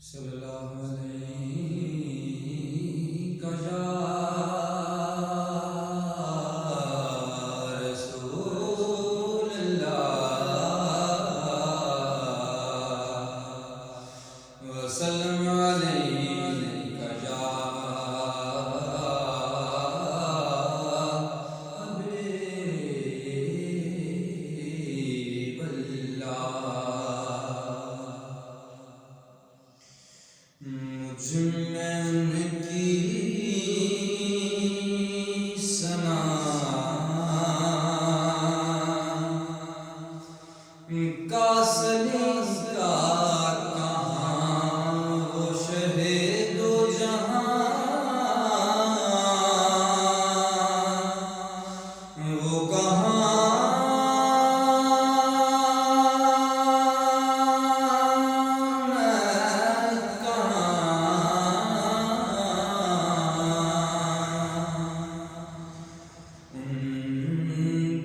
صلی اللہ علیہ یا رسول اللہ وسلم علیہ یا حبیب اللہ مجھ میں ان کی ثنا کا سلیس کا کہاں وہ شہ دو جہاں وہ کہاں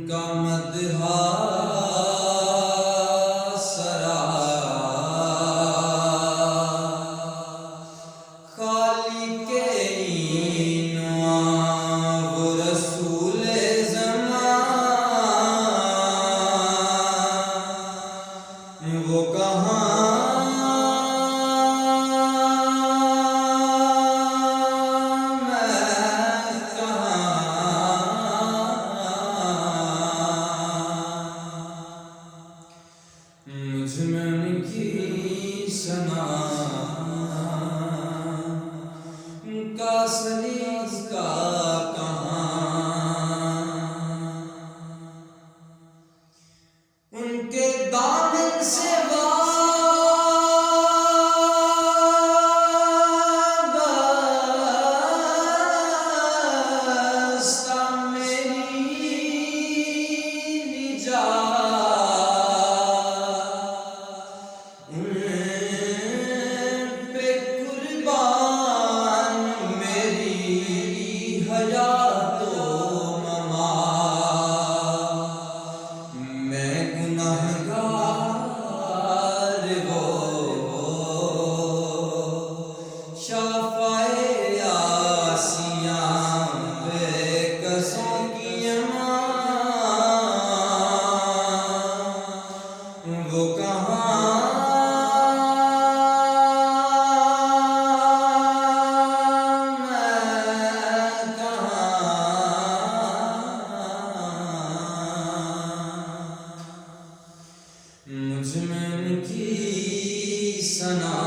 کا مدحا سرا خالق اینوان وہ رسول زمان وہ کہاں مجھ میں ان کی ثنا کا سلیس کا کہاں ان کے دامن سے وابستہ میری نجات پہ قربان میری حیات و ممات میں گناہگار وہ شفاعِ آسیاں بے کسوں کی امان وہ کہاں مجھ میں ان کی ثنا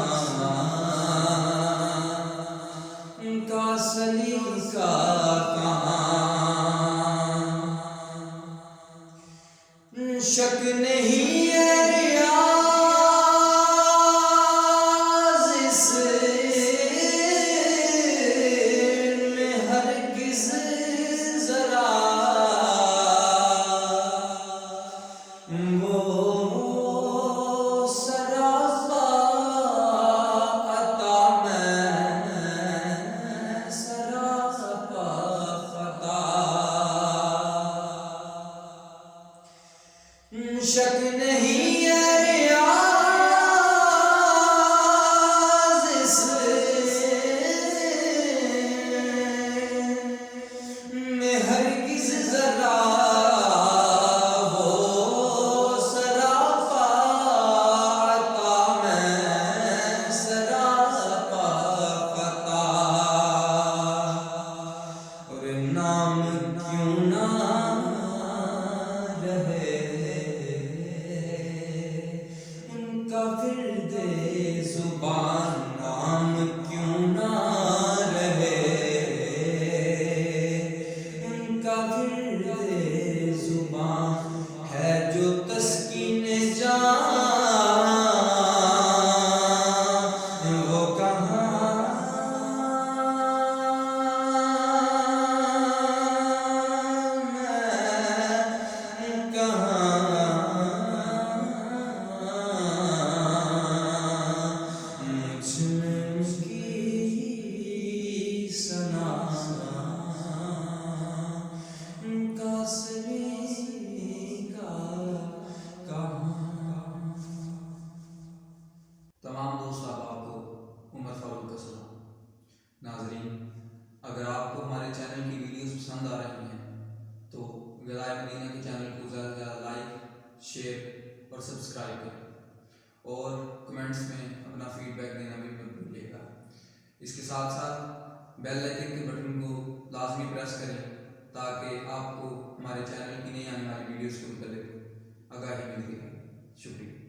کا سلیس کا کہاں شک نہیں ہے ریاض اس میں ہرگز ذرا وہ سراپا عطا میں سراپا خطا شک نہیں ہے ریاض اس میں ہرگز ذرا نام کیوں نہ رہے ان کا ورد زبان نام کیوں نہ رہے ان کا ورد زبان ہے جو تسکین جان وہ کہاں مجھ میں ان کی ثنا کا سلیس کا کہاں. تمام دوست احباب کو ناظرین، اگر آپ کو ہمارے چینل کی ویڈیوز پسند آ رہی ہیں تو غذائے مدینہ کے چینل کو زیادہ سے زیادہ لائک، شیئر اور سبسکرائب کریں، اور کمنٹس میں اپنا فیڈ بیک دینا بھی مت بھولیے گا۔ اس کے ساتھ ساتھ بیل آئکن کے بٹن کو لازمی پریس کریں تاکہ آپ کو ہمارے چینل کی نئی آنے والی ویڈیوز کے متعلق آگاہی ملتی رہے۔ شکریہ۔